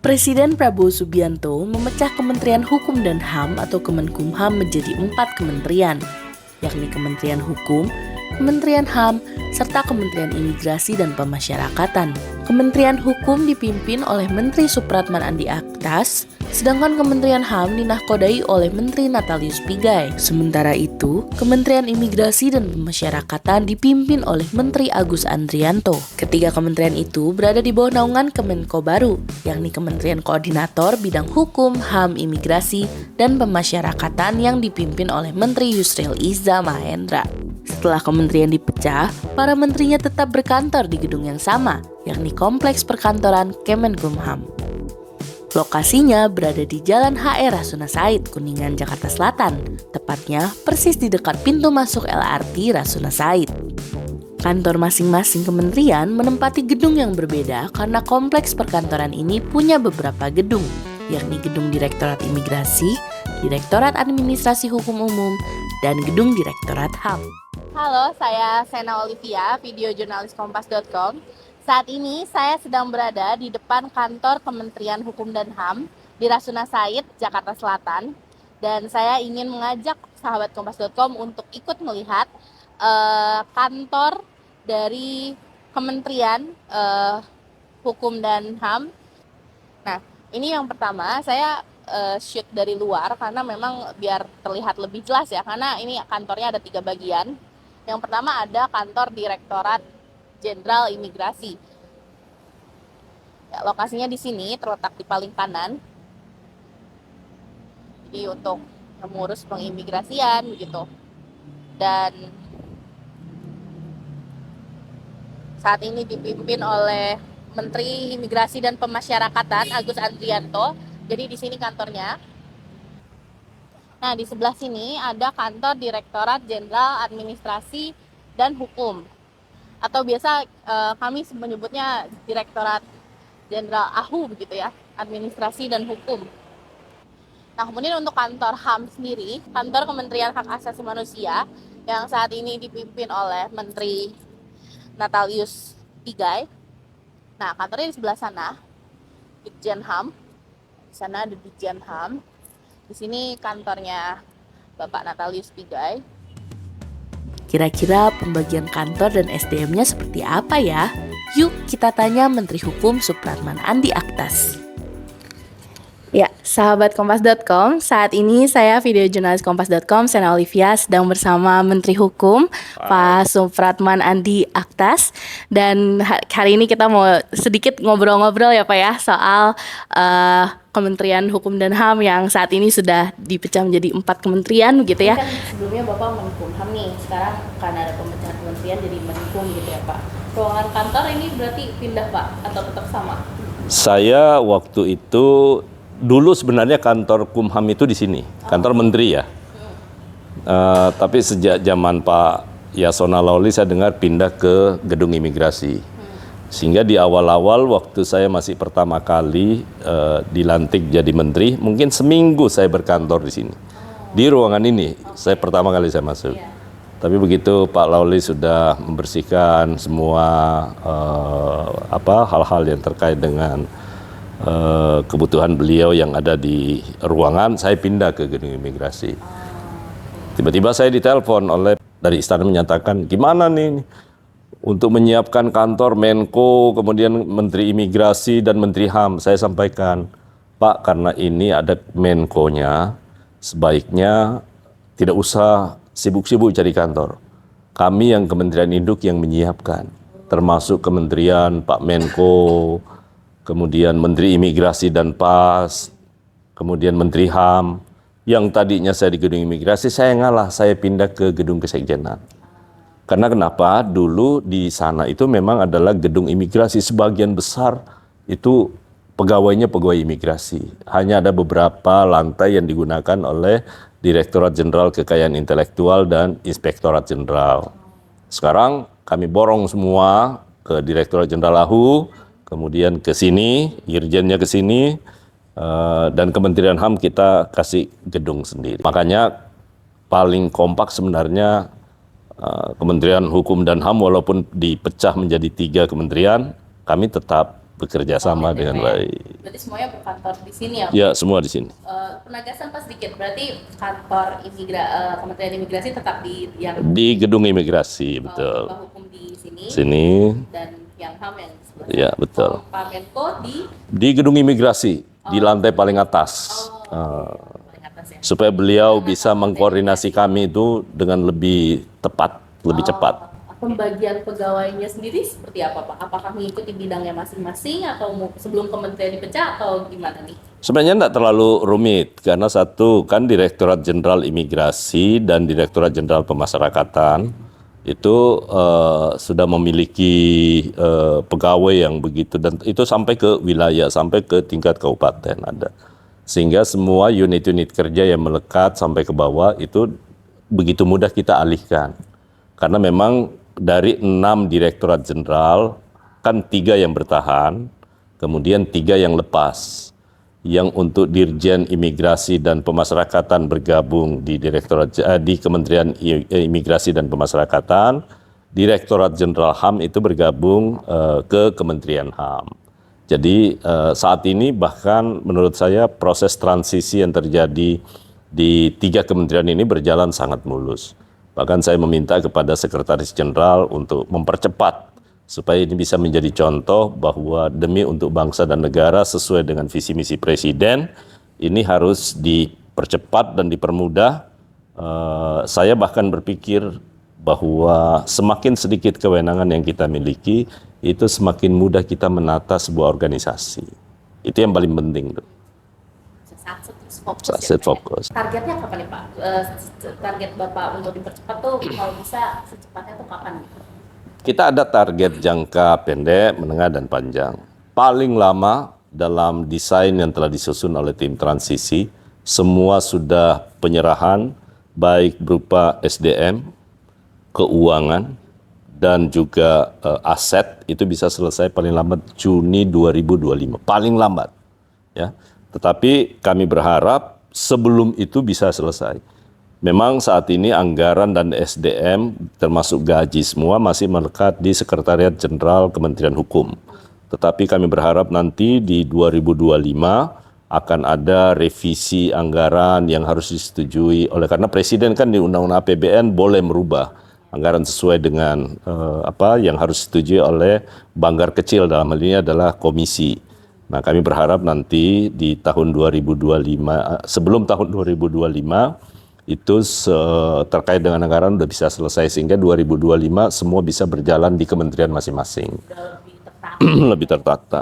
Presiden Prabowo Subianto memecah Kementerian Hukum dan HAM atau Kemenkumham menjadi 4 kementerian, yakni Kementerian Hukum, Kementerian HAM, serta Kementerian Imigrasi dan Pemasyarakatan. Kementerian Hukum dipimpin oleh Menteri Supratman Andi Aktas, sedangkan Kementerian HAM dinahkodai oleh Menteri Natalius Pigai. Sementara itu, Kementerian Imigrasi dan Pemasyarakatan dipimpin oleh Menteri Agus Andrianto. Ketiga kementerian itu berada di bawah naungan Kemenko baru, yakni Kementerian Koordinator Bidang Hukum, HAM, Imigrasi, dan Pemasyarakatan yang dipimpin oleh Menteri Yusril Iza Mahendra. Setelah kementerian dipecah, para menterinya tetap berkantor di gedung yang sama, yakni Kompleks Perkantoran Kemenkumham. Lokasinya berada di Jalan HR Rasuna Said, Kuningan, Jakarta Selatan, tepatnya persis di dekat pintu masuk LRT Rasuna Said. Kantor masing-masing kementerian menempati gedung yang berbeda karena kompleks perkantoran ini punya beberapa gedung, yakni Gedung Direktorat Imigrasi, Direktorat Administrasi Hukum Umum, dan Gedung Direktorat HAM. Halo, saya Sena Olivia, video jurnalis Kompas.com. Saat ini saya sedang berada di depan kantor Kementerian Hukum dan HAM di Rasuna Said, Jakarta Selatan. Dan saya ingin mengajak sahabat Kompas.com untuk ikut melihat kantor dari Kementerian Hukum dan HAM. Nah, ini yang pertama, saya shoot dari luar karena memang biar terlihat lebih jelas ya, karena ini kantornya ada 3 bagian. Yang pertama ada kantor Direktorat Jenderal Imigrasi. Ya, lokasinya di sini, terletak di paling kanan. Jadi untuk mengurus pengimigrasian begitu. Dan saat ini dipimpin oleh Menteri Imigrasi dan Pemasyarakatan Agus Andrianto. Jadi di sini kantornya. Nah, di sebelah sini ada kantor Direktorat Jenderal Administrasi dan Hukum. Atau biasa kami menyebutnya Direktorat Jenderal AHU begitu ya, Administrasi dan Hukum. Nah, kemudian untuk kantor HAM sendiri, kantor Kementerian Hak Asasi Manusia yang saat ini dipimpin oleh Menteri Natalius Pigai. Nah, kantornya di sebelah sana, Ditjen HAM. Di sana ada Ditjen HAM. Di sini kantornya Bapak Natalius Pigai. Kira-kira pembagian kantor dan SDM-nya seperti apa ya? Yuk kita tanya Menteri Hukum Supratman Andi Aktas. Ya, sahabat Kompas.com, saat ini saya video jurnalis Kompas.com, Sena Olivia, sedang bersama Menteri Hukum, Pak Supratman Andi Aktas. Dan hari ini kita mau sedikit ngobrol-ngobrol ya Pak ya, soal Kementerian Hukum dan HAM yang saat ini sudah dipecah menjadi 4 kementerian gitu ya. Kan sebelumnya Bapak Menkumham nih, sekarang karena ada pemecahan kementerian jadi Menkum gitu ya Pak. Ruangan kantor ini berarti pindah Pak atau tetap sama? Saya waktu itu dulu sebenarnya kantor Kumham itu di sini, kantor menteri ya. Tapi sejak zaman Pak Yasona Lawli saya dengar pindah ke gedung imigrasi. Sehingga di awal-awal waktu saya masih pertama kali dilantik jadi menteri, mungkin seminggu saya berkantor di sini. Di ruangan ini, saya pertama kali saya masuk. Tapi begitu Pak Lawli sudah membersihkan semua hal-hal yang terkait dengan kebutuhan beliau yang ada di ruangan, saya pindah ke gedung imigrasi. Tiba-tiba saya ditelepon oleh dari istana menyatakan, gimana nih untuk menyiapkan kantor Menko, kemudian Menteri Imigrasi dan Menteri HAM. Saya sampaikan, Pak, karena ini ada Menko-nya, sebaiknya tidak usah sibuk-sibuk cari kantor. Kami yang Kementerian Induk yang menyiapkan, termasuk Kementerian Pak Menko, kemudian Menteri Imigrasi dan PAS, kemudian Menteri HAM. Yang tadinya saya di gedung imigrasi, saya ngalah, saya pindah ke gedung kesekjenan. Karena kenapa? Dulu di sana itu memang adalah gedung imigrasi, sebagian besar itu pegawainya pegawai imigrasi. Hanya ada beberapa lantai yang digunakan oleh Direktorat Jenderal Kekayaan Intelektual dan Inspektorat Jenderal. Sekarang kami borong semua ke Direktorat Jenderal AHU, kemudian ke sini, Irjennya ke sini, dan Kementerian HAM kita kasih gedung sendiri. Makanya paling kompak sebenarnya Kementerian Hukum dan HAM, walaupun dipecah menjadi 3 kementerian, kami tetap bekerja sama dengan baik. Berarti semuanya berkantor di sini ya? Ya, semua di sini. Penegasan Pak sedikit, berarti kantor Kementerian Imigrasi tetap di yang Di gedung imigrasi, betul. lembaga hukum di sini, Sini, dan yang HAM yang di sebelah ya betul. Pak Menko Di gedung imigrasi, di lantai paling atas. paling atas ya? Supaya beliau bisa mengkoordinasi kami itu dengan lebih tepat, lebih cepat. Pembagian pegawainya sendiri seperti apa Pak? Apakah mengikuti bidangnya masing-masing atau sebelum kementerian dipecah atau gimana nih? Sebenarnya tidak terlalu rumit, karena satu kan Direktorat Jenderal Imigrasi dan Direktorat Jenderal Pemasyarakatan itu sudah memiliki pegawai yang begitu, dan itu sampai ke wilayah, sampai ke tingkat kabupaten ada. Sehingga semua unit-unit kerja yang melekat sampai ke bawah itu begitu mudah kita alihkan. Karena memang dari 6 direktorat jenderal, kan 3 yang bertahan, kemudian 3 yang lepas. Yang untuk Dirjen Imigrasi dan Pemasyarakatan bergabung di di Kementerian Imigrasi dan Pemasyarakatan, Direktorat Jenderal HAM itu bergabung ke Kementerian HAM. Jadi saat ini bahkan menurut saya proses transisi yang terjadi di 3 kementerian ini berjalan sangat mulus. Bahkan saya meminta kepada Sekretaris Jenderal untuk mempercepat supaya ini bisa menjadi contoh bahwa demi untuk bangsa dan negara sesuai dengan visi misi Presiden, ini harus dipercepat dan dipermudah. Saya bahkan berpikir bahwa semakin sedikit kewenangan yang kita miliki, itu semakin mudah kita menata sebuah organisasi. Itu yang paling penting tuh. Fokus. Targetnya kapan nih Pak? Target Bapak untuk dipercepat tuh kalau bisa secepatnya tuh kapan? Kita ada target jangka pendek, menengah, dan panjang. Paling lama dalam desain yang telah disusun oleh tim transisi, semua sudah penyerahan, baik berupa SDM, keuangan, dan juga aset, itu bisa selesai paling lambat Juni 2025. Paling lambat. Ya. Tetapi kami berharap sebelum itu bisa selesai. Memang saat ini anggaran dan SDM termasuk gaji semua masih melekat di Sekretariat Jenderal Kementerian Hukum. Tetapi kami berharap nanti di 2025 akan ada revisi anggaran yang harus disetujui oleh, karena Presiden kan di Undang-Undang APBN boleh merubah anggaran sesuai dengan apa yang harus disetujui oleh banggar kecil, dalam hal ini adalah komisi. Nah, kami berharap nanti di tahun 2025, sebelum tahun 2025, itu terkait dengan anggaran sudah bisa selesai, sehingga 2025 semua bisa berjalan di kementerian masing-masing. Lebih tertata. Lebih tertata.